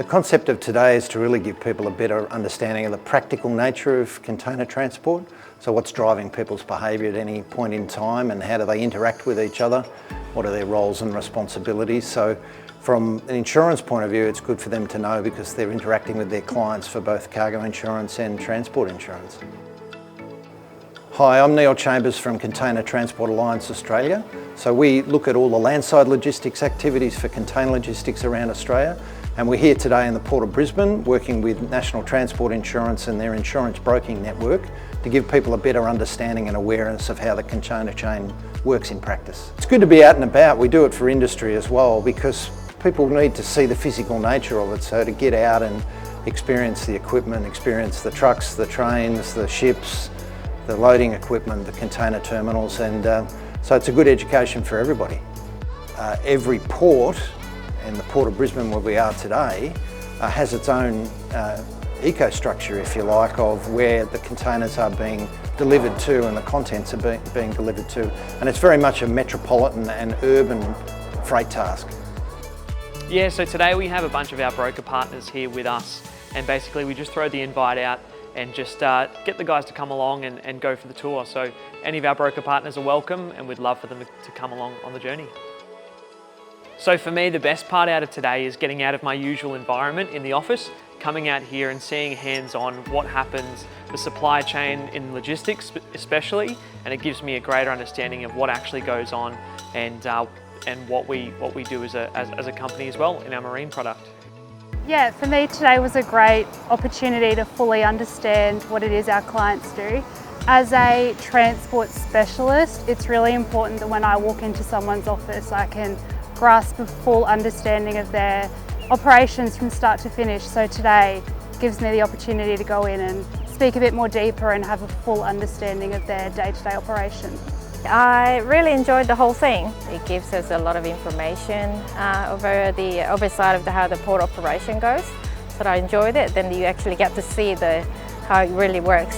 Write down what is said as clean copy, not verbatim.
concept of today is to really give people a better understanding of the practical nature of container transport. So what's driving people's behaviour at any point in time, and how do they interact with each other? What are their roles and responsibilities? So from an insurance point of view, it's good for them to know because they're interacting with their clients for both cargo insurance and transport insurance. Hi, I'm Neil Chambers from Container Transport Alliance Australia. So we look at all the landside logistics activities for container logistics around Australia, and we're here today in the Port of Brisbane working with National Transport Insurance and their insurance broking network to give people a better understanding and awareness of how the container chain works in practice. It's good to be out and about. We do it for industry as well because people need to see the physical nature of it, so to get out and experience the equipment, experience the trucks, the trains, the ships, the loading equipment, the container terminals, and so it's a good education for everybody. Every port, and the Port of Brisbane where we are today, has its own eco-structure, if you like, of where the containers are being delivered to and the contents are being delivered to. And it's very much a metropolitan and urban freight task. Yeah, so today we have a bunch of our broker partners here with us, and basically we just throw the invite out and just get the guys to come along and go for the tour. So any of our broker partners are welcome, and we'd love for them to come along on the journey. So for me, the best part out of today is getting out of my usual environment in the office, coming out here and seeing hands-on what happens, the supply chain in logistics especially, and it gives me a greater understanding of what actually goes on and what we do as a company as well in our marine product. Yeah, for me today was a great opportunity to fully understand what it is our clients do. As a transport specialist, it's really important that when I walk into someone's office, I can grasp a full understanding of their operations from start to finish. So today gives me the opportunity to go in and speak a bit more deeper and have a full understanding of their day-to-day operation. I really enjoyed the whole thing. It gives us a lot of information over the oversight of how the port operation goes. So I enjoyed it. Then you actually get to see how it really works.